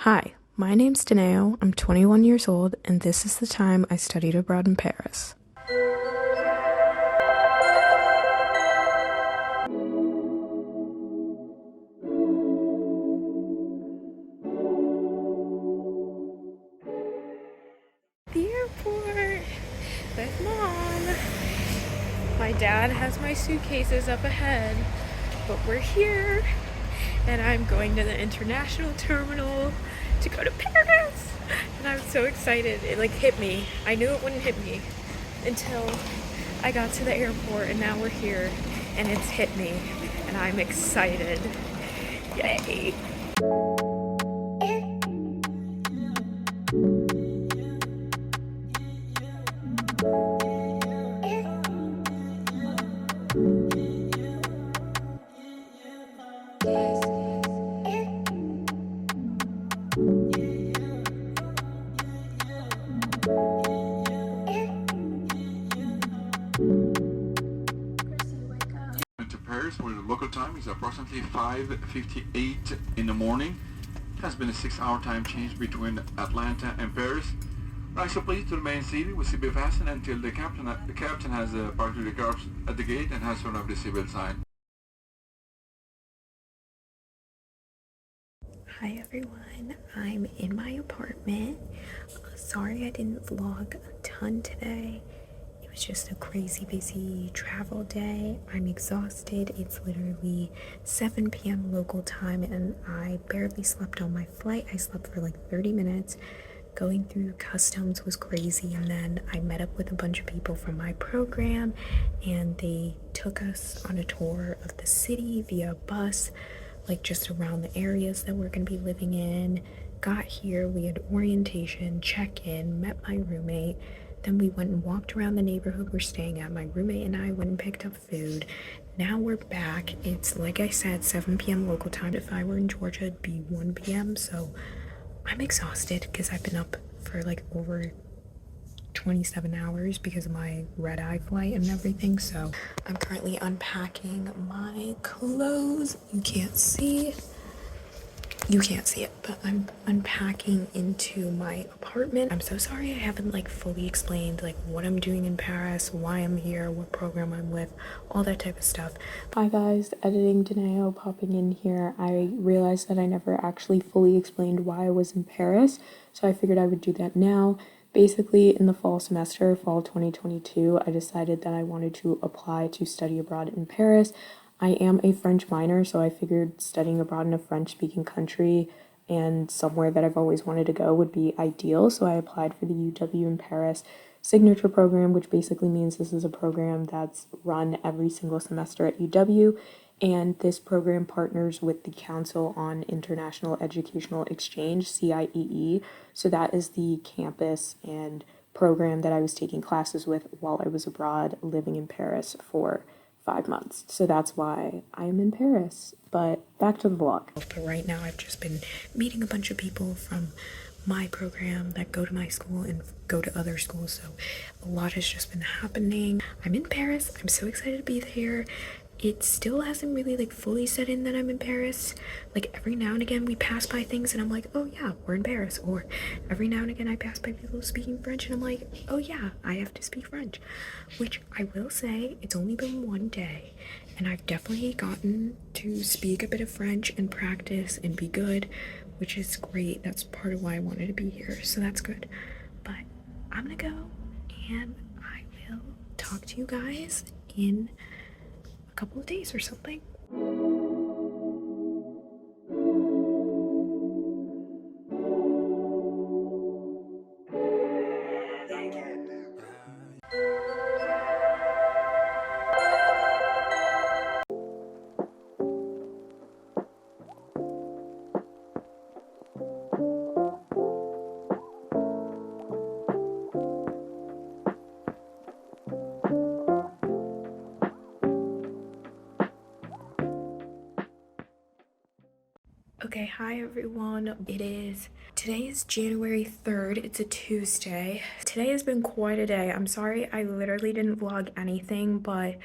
Hi, my name's Daneo, I'm 21 years old, and this is the time I studied abroad in Paris. The airport with Mom. My dad has my suitcases up ahead, but we're here, and I'm going to the international terminal to go to Paris. And I'm so excited. It hit me. I knew it wouldn't hit me until I got to the airport, and now we're here and it's hit me and I'm excited. Yay. To Paris, where the local time is approximately 5:58 in the morning. It has been a 6-hour time change between Atlanta and Paris. Rise up please to the main city with seatbelt fastened until the captain has parked the cars at the gate and has turned off the seatbelt sign. Hi everyone, I'm in my apartment. Sorry I didn't vlog a ton today. It was just a crazy busy travel day. I'm exhausted. It's literally 7 p.m. local time and I barely slept on my flight. I slept for like 30 minutes. Going through customs was crazy, and then I met up with a bunch of people from my program and they took us on a tour of the city via bus, like just around the areas that we're going to be living in. Got here, we had orientation, check-in, met my roommate, then we went and walked around the neighborhood we're staying at. My roommate and I went and picked up food. Now we're back. It's, like I said, 7 p.m. local time. If I were in Georgia, it'd be 1 p.m. So I'm exhausted because I've been up for like over 27 hours because of my red-eye flight and everything. So I'm currently unpacking my clothes. You can't see it, but I'm unpacking into my apartment. I'm so sorry I haven't like fully explained like what I'm doing in Paris, why I'm here, what program I'm with, all that type of stuff. Hi guys, editing Daneo popping in here. I realized that I never actually fully explained why I was in Paris, so I figured I would do that now. Basically, in the fall semester, fall 2022, I decided that I wanted to apply to study abroad in Paris. I am a French minor, so I figured studying abroad in a French-speaking country and somewhere that I've always wanted to go would be ideal. So I applied for the UW in Paris signature program, which basically means this is a program that's run every single semester at UW. And this program partners with the Council on International Educational Exchange, CIEE. So that is the campus and program that I was taking classes with while I was abroad living in Paris for 5 months. So that's why I'm in Paris. But back to the vlog. But right now I've just been meeting a bunch of people from my program that go to my school and go to other schools. So a lot has just been happening. I'm in Paris. I'm so excited to be there. It still hasn't really like fully set in that I'm in Paris. Like every now and again we pass by things and I'm like, oh yeah, we're in Paris. Or every now and again I pass by people speaking French and I'm like, oh yeah, I have to speak French. Which I will say, it's only been 1 day and I've definitely gotten to speak a bit of French and practice and be good, which is great. That's part of why I wanted to be here, so that's good. But I'm gonna go and I will talk to you guys in a couple of days or something. Okay, hi everyone. Today is January 3rd. It's a Tuesday. Today has been quite a day. I'm sorry I literally didn't vlog anything, but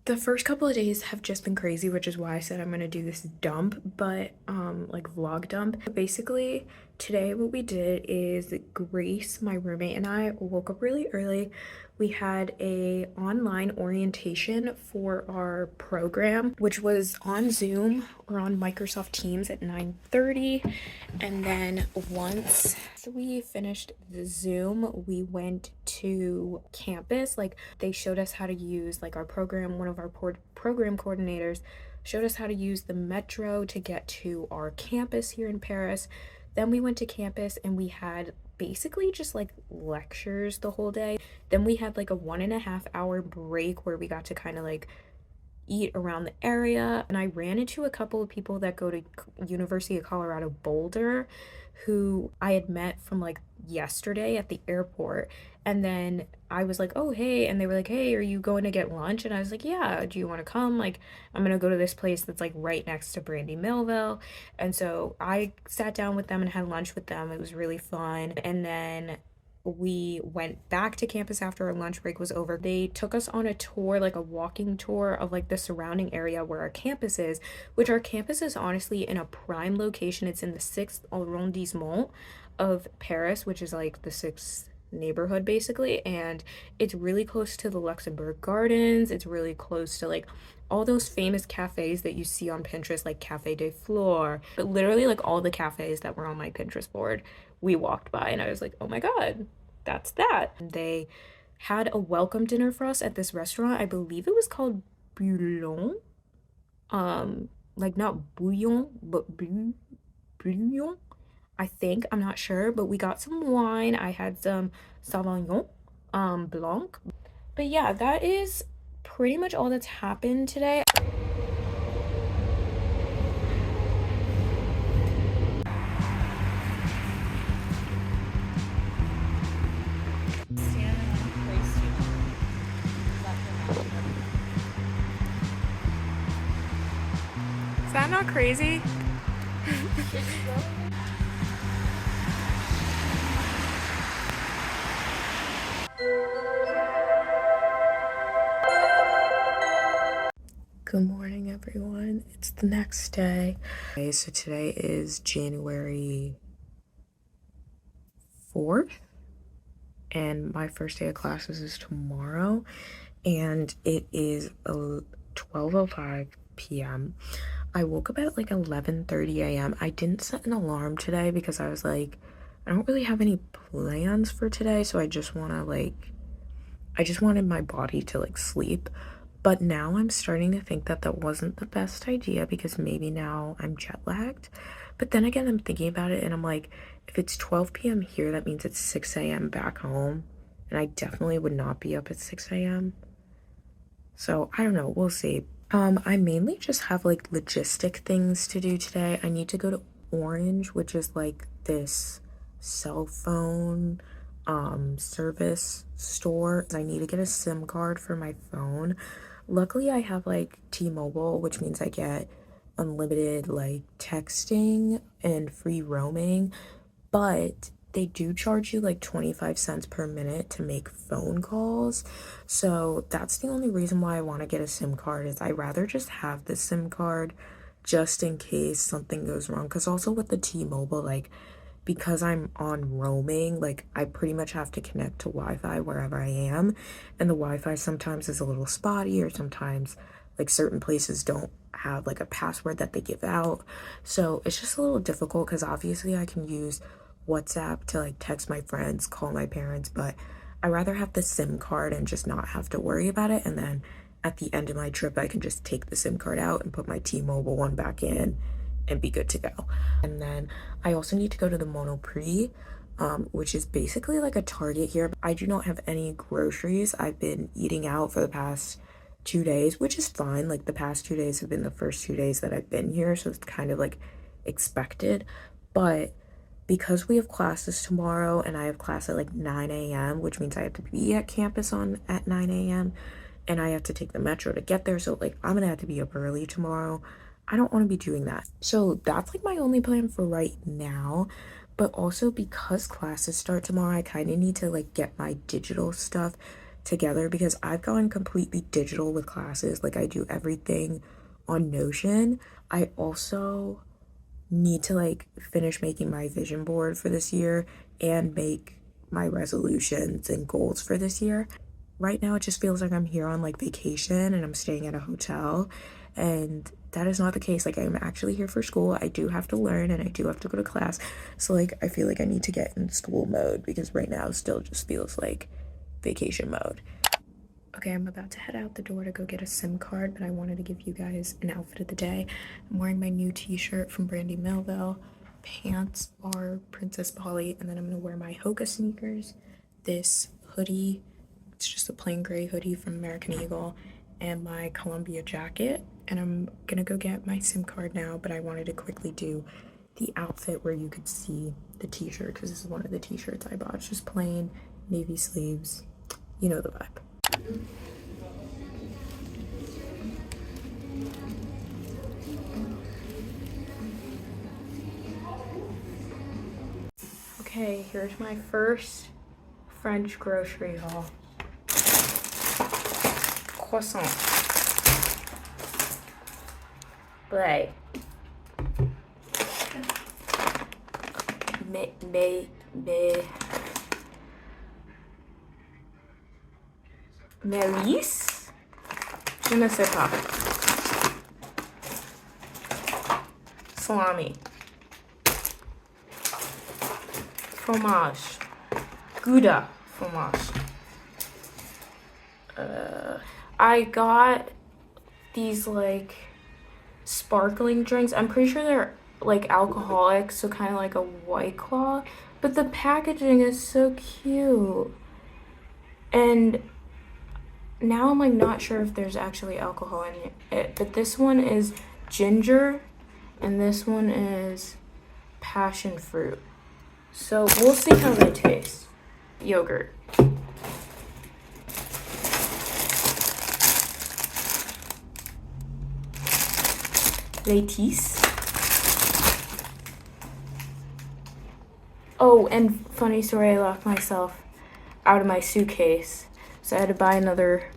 The first couple of days have just been crazy, which is why I said I'm gonna do this dump, but like vlog dump. Basically, today what we did is Grace, my roommate, and I woke up really early. We had a online orientation for our program, which was on Zoom or on Microsoft Teams at 9:30. And then once we finished the Zoom, we went to campus. Like they showed us how to use like our program, one of our program coordinators showed us how to use the metro to get to our campus here in Paris. Then we went to campus and we had basically just like lectures the whole day. Then we had like a 1.5 hour break where we got to kind of like eat around the area, and I ran into a couple of people that go to University of Colorado Boulder who I had met from like yesterday at the airport. And then I was like, oh hey, and they were like, hey, are you going to get lunch? And I was like, yeah, do you want to come? Like, I'm gonna go to this place that's like right next to Brandy Melville. And so I sat down with them and had lunch with them. It was really fun. And then we went back to campus after our lunch break was over. They took us on a tour, like a walking tour of like the surrounding area where our campus is, which our campus is honestly in a prime location. It's in the 6th arrondissement of Paris, which is like the 6th neighborhood basically, and it's really close to the Luxembourg Gardens. It's really close to like all those famous cafes that you see on Pinterest, like Cafe des Fleurs, but literally like all the cafes that were on my Pinterest board we walked by, and I was like, oh my god, that's that. They had a welcome dinner for us at this restaurant. I believe it was called Bouillon. Like not bouillon, but bouillon. I think, I'm not sure, but we got some wine. I had some Sauvignon Blanc. But yeah, that is pretty much all that's happened today. Is that not crazy? Good morning, everyone. It's the next day. Okay, so today is January 4th, and my first day of classes is tomorrow, and it is 12:05 p.m. I woke up at like 11:30 a.m. I didn't set an alarm today because I was like, I don't really have any plans for today, so I just wanted my body to like sleep. But now I'm starting to think that that wasn't the best idea because maybe now I'm jet lagged. But then again, I'm thinking about it and I'm like, if it's 12 p.m. here, that means it's 6 a.m. back home. And I definitely would not be up at 6 a.m. So I don't know, we'll see. I mainly just have like logistic things to do today. I need to go to Orange, which is like this cell phone service store. I need to get a SIM card for my phone. Luckily, I have like T-Mobile, which means I get unlimited like texting and free roaming, but they do charge you like 25 cents per minute to make phone calls. So that's the only reason why I want to get a SIM card is I'd rather just have the SIM card just in case something goes wrong. Because also with the T-Mobile, like because I'm on roaming, like I pretty much have to connect to Wi-Fi wherever I am, and the Wi-Fi sometimes is a little spotty, or sometimes like certain places don't have like a password that they give out. So it's just a little difficult because obviously I can use WhatsApp to like text my friends, call my parents, but I'd rather have the SIM card and just not have to worry about it. And then at the end of my trip, I can just take the SIM card out and put my T-Mobile one back in and be good to go. And then I also need to go to the Monoprix, which is basically like a Target here. I do not have any groceries. I've been eating out for the past 2 days, which is fine. Like the past 2 days have been the first 2 days that I've been here, so it's kind of like expected. But because we have classes tomorrow and I have class at like 9 a.m., which means I have to be at campus at 9 a.m. and I have to take the metro to get there. So like I'm gonna have to be up early tomorrow. I don't want to be doing that. So that's like my only plan for right now. But also because classes start tomorrow, I kind of need to like get my digital stuff together because I've gone completely digital with classes. Like I do everything on Notion. I also need to like finish making my vision board for this year and make my resolutions and goals for this year. Right now it just feels like I'm here on like vacation and I'm staying at a hotel, and that is not the case. Like I'm actually here for school. I do have to learn and I do have to go to class. So like I feel like I need to get in school mode because right now still just feels like vacation mode. Okay, I'm about to head out the door to go get a SIM card, but I wanted to give you guys an outfit of the day. I'm wearing my new t-shirt from Brandy Melville. Pants are Princess Polly, and then I'm gonna wear my Hoka sneakers, this hoodie, it's just a plain gray hoodie from American Eagle, and my Columbia jacket. And I'm gonna go get my SIM card now, but I wanted to quickly do the outfit where you could see the t-shirt because this is one of the t-shirts I bought. It's just plain navy sleeves. You know the vibe. Okay, here's my first French grocery haul. Croissant. Blay. Melis? Je ne sais pas. Salami. Fromage. Gouda fromage. I got these like sparkling drinks. I'm pretty sure they're like alcoholic, so kind of like a White Claw, but the packaging is so cute. And now I'm like not sure if there's actually alcohol in it, but this one is ginger and this one is passion fruit. So we'll see how they taste. Yogurt. Latis. Oh, and funny story, I locked myself out of my suitcase. So I had to buy another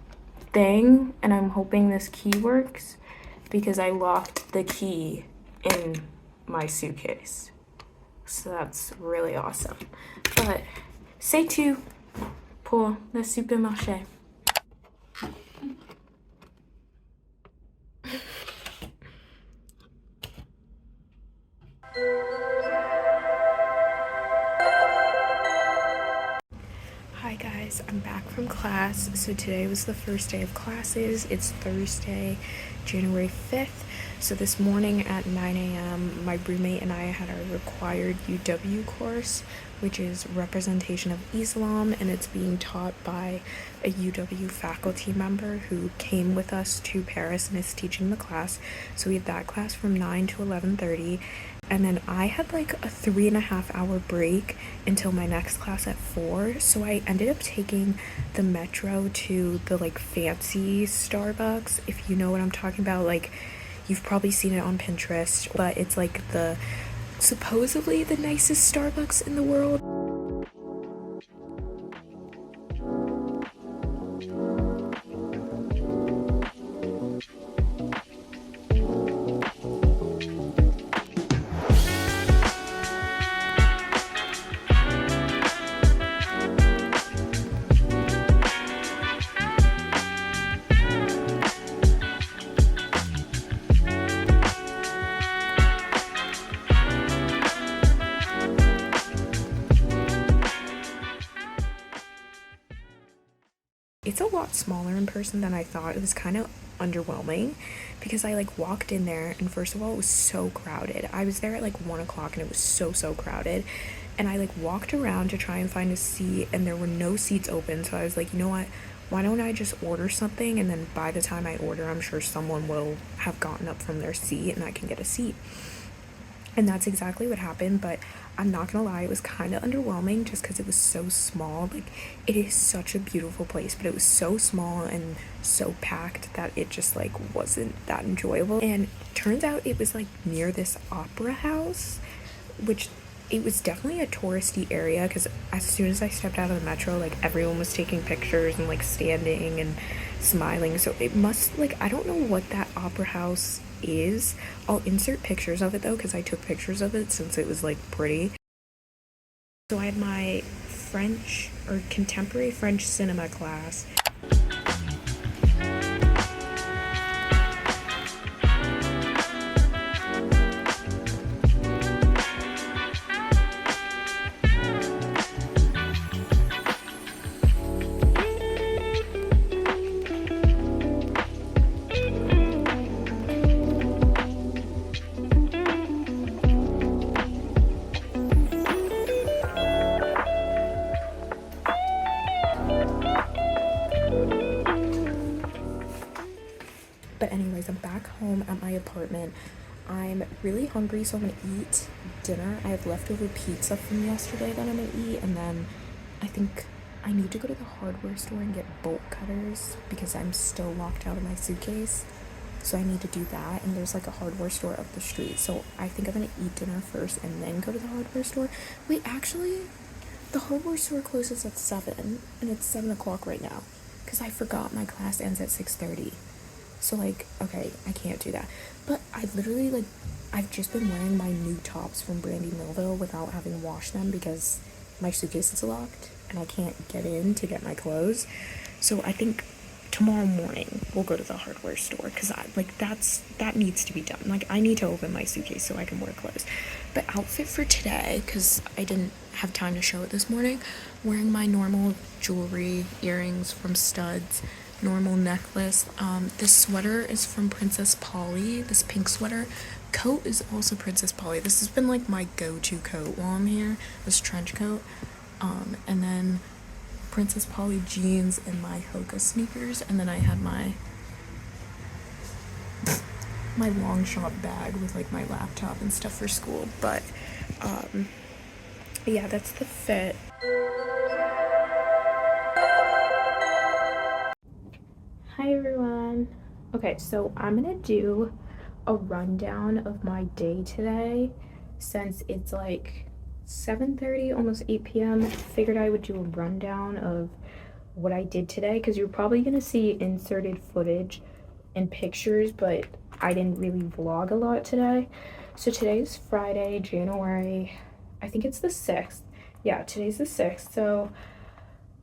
thing, and I'm hoping this key works because I locked the key in my suitcase. So that's really awesome. But c'est tout pour le supermarché. Hi guys, I'm back from class. So today was the first day of classes. It's Thursday, January 5th. So this morning at 9 a.m. my roommate and I had our required UW course, which is Representation of Islam, and it's being taught by a UW faculty member who came with us to Paris and is teaching the class. So we had that class from 9 to 11:30. And then I had like a 3.5-hour break until my next class at 4. So I ended up taking the metro to the like fancy Starbucks, if you know what I'm talking about. Like you've probably seen it on Pinterest, but it's like the supposedly the nicest Starbucks in the world. It's a lot smaller in person than I thought. It was kind of underwhelming because I like walked in there and first of all it was so crowded. I was there at like 1 o'clock and it was so crowded, and I like walked around to try and find a seat and there were no seats open. So I was like, you know what, why don't I just order something, and then by the time I order I'm sure someone will have gotten up from their seat and I can get a seat. And that's exactly what happened, but I'm not gonna lie, it was kind of underwhelming just because it was so small. Like, it is such a beautiful place, but it was so small and so packed that it just like wasn't that enjoyable. And turns out it was like near this opera house, which it was definitely a touristy area because as soon as I stepped out of the metro, like everyone was taking pictures and like standing and smiling. So it must, like, I don't know what that opera house is. I'll insert pictures of it though because I took pictures of it since it was like pretty. So I had my French or contemporary French cinema class. But anyways, I'm back home at my apartment. I'm really hungry, so I'm gonna eat dinner. I have leftover pizza from yesterday that I'm gonna eat, and then I think I need to go to the hardware store and get bolt cutters because I'm still locked out of my suitcase. So I need to do that, and there's like a hardware store up the street. So I think I'm gonna eat dinner first and then go to the hardware store. Wait, actually, the hardware store closes at 7, and it's 7 o'clock right now because I forgot my class ends at 6:30. So, like, okay, I can't do that. But I literally, like, I've just been wearing my new tops from Brandy Melville without having washed them because my suitcase is locked and I can't get in to get my clothes. So I think tomorrow morning we'll go to the hardware store because that needs to be done. Like, I need to open my suitcase so I can wear clothes. But outfit for today, because I didn't have time to show it this morning, wearing my normal jewelry, earrings from Studs, normal necklace. This sweater is from Princess Polly, this pink sweater. Coat is also Princess Polly. This has been like my go-to coat while I'm here, this trench coat. And then Princess Polly jeans and my Hoka sneakers, and then I had my long shot bag with like my laptop and stuff for school. But yeah, that's the fit. Hi everyone. Okay, so I'm gonna do a rundown of my day today since it's like 7:30, almost 8 p.m. Figured I would do a rundown of what I did today because you're probably gonna see inserted footage and pictures, but I didn't really vlog a lot today. So today's Friday, January, I think it's the 6th. Yeah, today's the 6th. So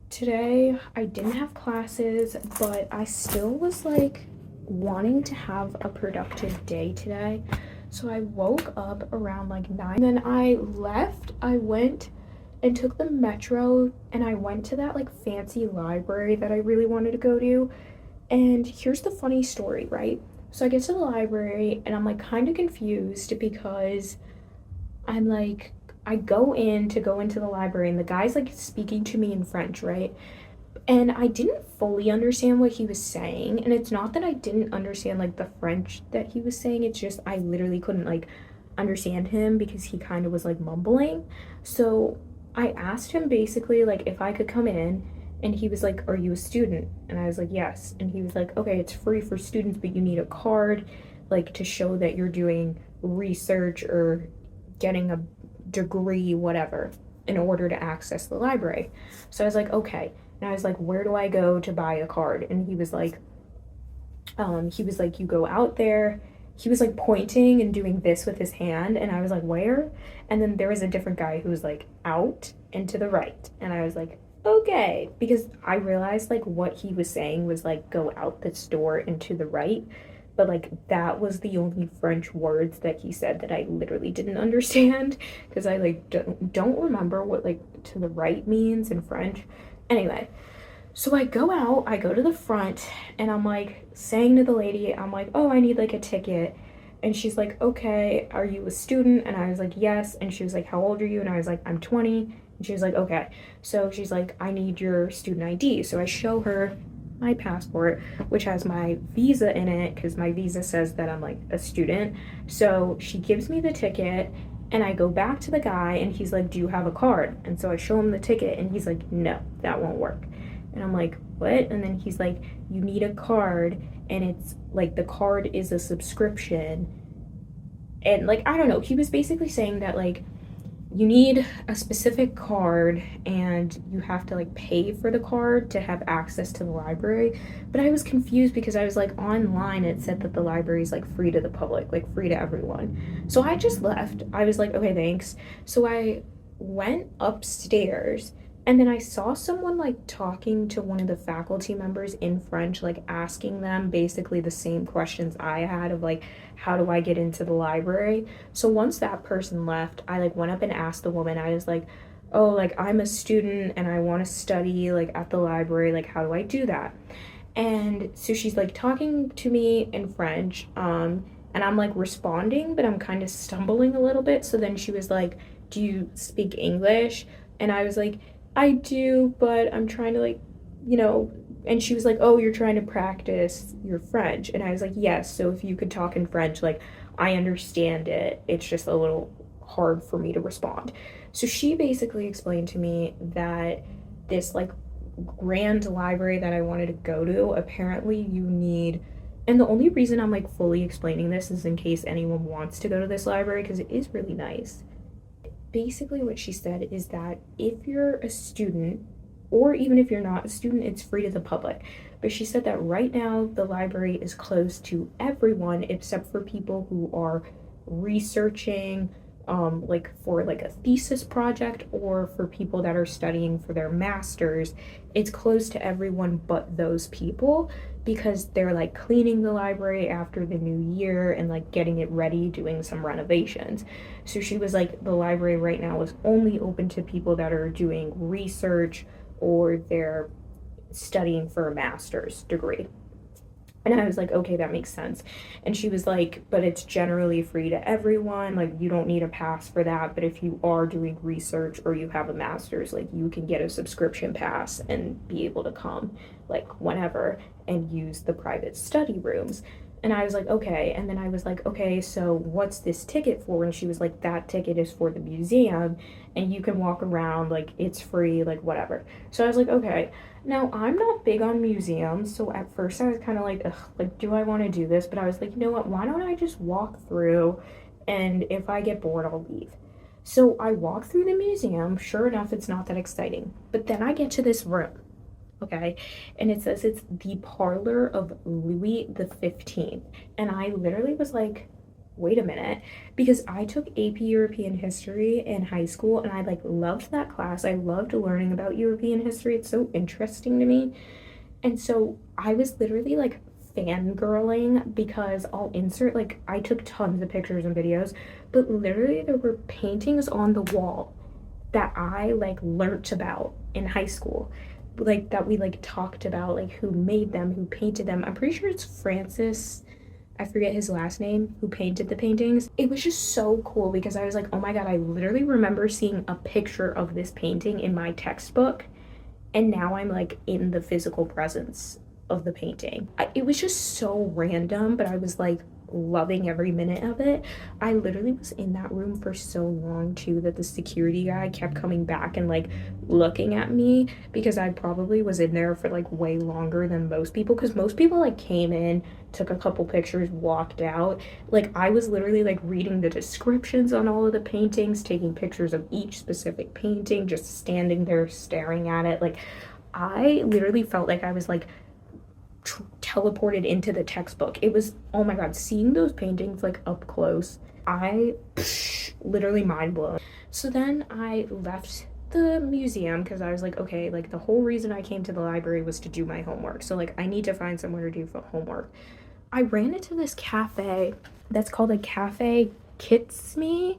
today I didn't have classes, but I still was like wanting to have a productive day today. So I woke up around like 9, then I left. I went and took the metro and I went to that like fancy library that I really wanted to go to. And here's the funny story, right? So I get to the library and I'm like kind of confused because I'm like, I go into the library and the guy's like speaking to me in French, right? And I didn't fully understand what he was saying. And it's not that I didn't understand like the French that he was saying. It's just I literally couldn't like understand him because he kind of was like mumbling. So I asked him basically like if I could come in, and he was like, "Are you a student?" And I was like, "Yes." And he was like, "Okay, it's free for students, but you need a card like to show that you're doing research or getting a degree, whatever, in order to access the library." So I was like, "Okay." And I was like, "Where do I go to buy a card?" And he was like, "You go out there." He was like pointing and doing this with his hand, and I was like, "Where?" And then there was a different guy who was like, "Out and to the right." And I was like, "Okay," because I realized like what he was saying was like go out this door and to the right, but like that was the only French words that he said that I literally didn't understand because I like don't remember what like to the right means in French. Anyway, so I go out, I go to the front, and I'm like saying to the lady, I'm like, "Oh, I need like a ticket." And she's like, "Okay, are you a student?" And I was like, "Yes." And she was like, "How old are you?" And I was like, "I'm 20. And she was like, "Okay." So she's like, "I need your student ID." So I show her my passport, which has my visa in it because my visa says that I'm like a student. So she gives me the ticket and I go back to the guy and he's like, "Do you have a card?" And so I show him the ticket and he's like, "No, that won't work." And I'm like, "What?" And then he's like, "You need a card and it's like the card is a subscription." And like, I don't know, he was basically saying that like you need a specific card and you have to like pay for the card to have access to the library. But I was confused because I was like online it said that the library is like free to the public, like free to everyone. So I just left. I was like, okay, thanks. So I went upstairs and then I saw someone like talking to one of the faculty members in French, like asking them basically the same questions I had of like, how do I get into the library? So once that person left, I like went up and asked the woman, I was like, oh, like I'm a student and I want to study like at the library, like how do I do that? And so she's like talking to me in French, and I'm like responding, but I'm kind of stumbling a little bit. So then she was like, do you speak English? And I was like, I do, but I'm trying to like, you know, and she was like, oh, you're trying to practice your French. And I was like, yes. So if you could talk in French, like I understand it. It's just a little hard for me to respond. So she basically explained to me that this like grand library that I wanted to go to, apparently you need, and the only reason I'm like fully explaining this is in case anyone wants to go to this library because it is really nice. Basically, what she said is that if you're a student, or even if you're not a student, it's free to the public. But she said that right now the library is closed to everyone except for people who are researching, like for like a thesis project or for people that are studying for their masters. It's closed to everyone but those people because they're like cleaning the library after the new year and like getting it ready, doing some renovations. So she was like, the library right now is only open to people that are doing research or they're studying for a master's degree. And I was like, okay, that makes sense. And she was like, but it's generally free to everyone. Like, you don't need a pass for that. But if you are doing research or you have a master's, like, you can get a subscription pass and be able to come, like, whenever and use the private study rooms. And I was like, okay. And then I was like, okay, so what's this ticket for? And she was like, that ticket is for the museum and you can walk around, like, it's free, like, whatever. So I was like, okay. Now, I'm not big on museums, so at first I was kind of like, ugh, like, do I want to do this? But I was like, you know what? Why don't I just walk through and if I get bored, I'll leave. So I walk through the museum. Sure enough, it's not that exciting. But then I get to this room, okay? And it says it's the parlor of Louis the 15th. And I literally was like, wait a minute, because I took AP European history in high school and I like loved that class. I loved learning about European history. It's so interesting to me. And so I was literally like fangirling because I'll insert, like, I took tons of pictures and videos, but literally there were paintings on the wall that I like learnt about in high school, like that we like talked about, like who made them, who painted them. I'm pretty sure it's Francis, I forget his last name, who painted the paintings. It was just so cool because I was like, oh my god, I literally remember seeing a picture of this painting in my textbook and now I'm like in the physical presence of the painting. It was just so random, but I was like loving every minute of it. I literally was in that room for so long too that the security guy kept coming back and like looking at me because I probably was in there for like way longer than most people, because most people like came in, took a couple pictures, walked out. Like I was literally like reading the descriptions on all of the paintings, taking pictures of each specific painting, just standing there staring at it. Like I literally felt like I was like teleported into the textbook. It was, oh my god, seeing those paintings like up close, literally mind blown. So then I left the museum because I was like, okay, like the whole reason I came to the library was to do my homework, so like I need to find somewhere to do for homework. I ran into this cafe that's called a Cafe Kitsme.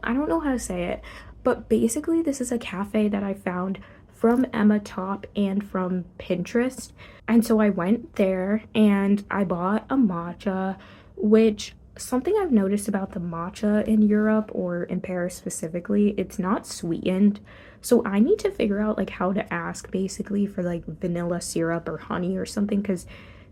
I don't know how to say it, but basically this is a cafe that I found from Emma Top and from Pinterest. And so I went there and I bought a matcha, which something I've noticed about the matcha in Europe or in Paris specifically, it's not sweetened. So I need to figure out like how to ask basically for like vanilla syrup or honey or something, because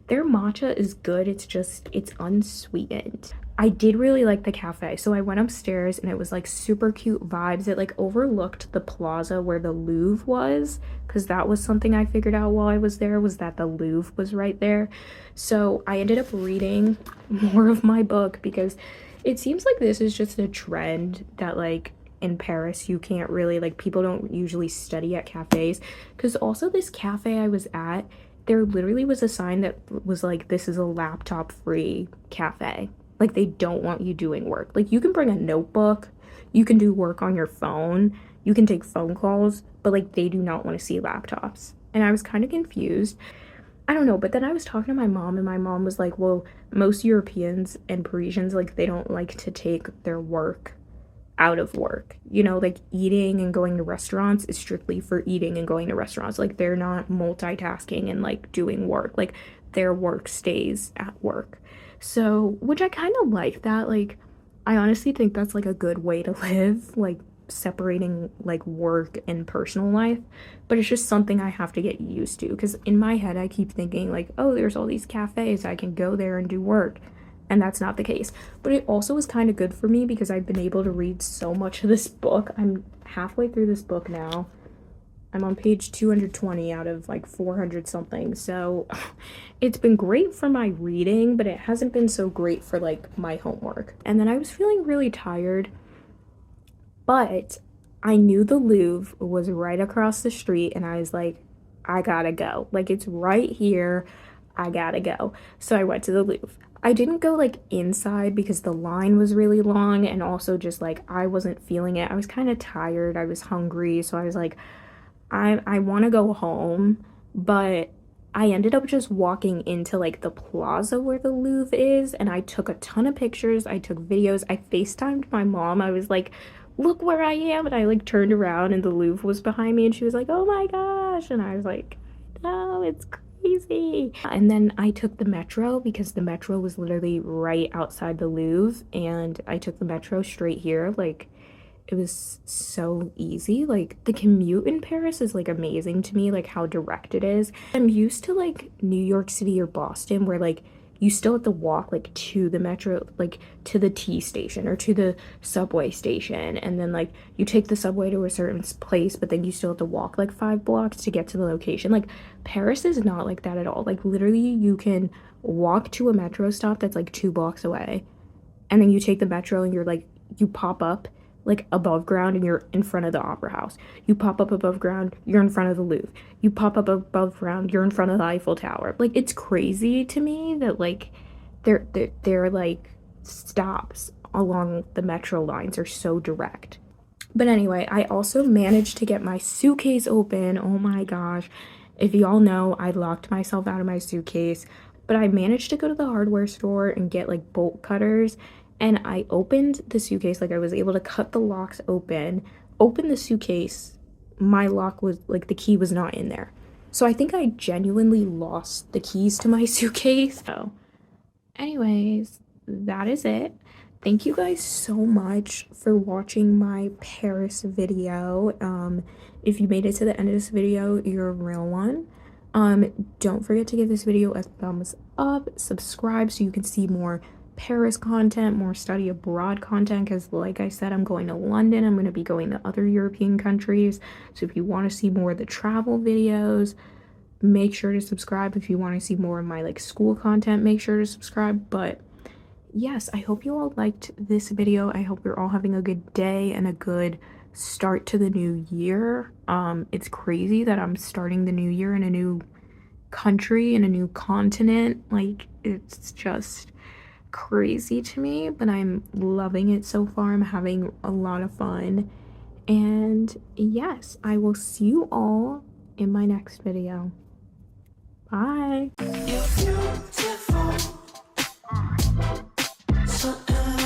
their matcha is good, it's just, it's unsweetened. I did really like the cafe, so I went upstairs and it was like super cute vibes. It like overlooked the plaza where the Louvre was, because that was something I figured out while I was there, was that the Louvre was right there. So I ended up reading more of my book because it seems like this is just a trend that like in Paris, you can't really, like, people don't usually study at cafes. Because also this cafe I was at, there literally was a sign that was like, this is a laptop free cafe. Like, they don't want you doing work. Like, you can bring a notebook, you can do work on your phone, you can take phone calls, but like, they do not want to see laptops. And I was kind of confused. I don't know, but then I was talking to my mom, and my mom was like, well, most Europeans and Parisians, like, they don't like to take their work out of work. You know, like, eating and going to restaurants is strictly for eating and going to restaurants. Like, they're not multitasking and like doing work. Like, their work stays at work. So, which I kind of like that. Like, I honestly think that's like a good way to live, like separating like work and personal life. But it's just something I have to get used to, because in my head I keep thinking like, oh, there's all these cafes, I can go there and do work. And that's not the case. But it also is kind of good for me because I've been able to read so much of this book. I'm halfway through this book now. I'm on page 220 out of like 400 something. So it's been great for my reading, but it hasn't been so great for like my homework. And then I was feeling really tired, but I knew the Louvre was right across the street, and I was like, I gotta go. Like, it's right here. I gotta go. So I went to the Louvre. I didn't go like inside because the line was really long, and also just like I wasn't feeling it. I was kind of tired. I was hungry, so I was like, I want to go home, but I ended up just walking into like the plaza where the Louvre is, and I took a ton of pictures. I took videos. I FaceTimed my mom. I was like, look where I am. And I like turned around, and the Louvre was behind me, and she was like, oh my gosh. And I was like, no, it's crazy. And then I took the metro because the metro was literally right outside the Louvre, and I took the metro straight here. Like, it was so easy. Like, the commute in Paris is like amazing to me, like how direct it is. I'm used to like New York City or Boston where like you still have to walk like to the metro, like to the T station or to the subway station, and then like you take the subway to a certain place, but then you still have to walk like 5 blocks to get to the location. Like, Paris is not like that at all. Like, literally you can walk to a metro stop that's like 2 blocks away, and then you take the metro and you're like, you pop up like above ground and you're in front of the Opera House. You pop up above ground, you're in front of the Louvre. You pop up above ground, you're in front of the Eiffel Tower. Like, it's crazy to me that like they're like stops along the metro lines are so direct. But anyway, I also managed to get my suitcase open. Oh my gosh. If y'all know, I locked myself out of my suitcase, but I managed to go to the hardware store and get like bolt cutters, and I opened the suitcase. Like, I was able to cut the locks open the suitcase. My lock was like, the key was not in there. So I think I genuinely lost the keys to my suitcase. So anyways, that is it. Thank you guys so much for watching my Paris video. If you made it to the end of this video, you're a real one. Don't forget to give this video a thumbs up, subscribe so you can see more Paris content, more study abroad content, because like I said, I'm going to London. I'm going to be going to other European countries. So if you want to see more of the travel videos, make sure to subscribe. If you want to see more of my like school content, make sure to subscribe. But yes, I hope you all liked this video. I hope you're all having a good day and a good start to the new year. It's crazy that I'm starting the new year in a new country, in a new continent. Like, it's just crazy to me, but I'm loving it so far. I'm having a lot of fun. And yes, I will see you all in my next video. Bye.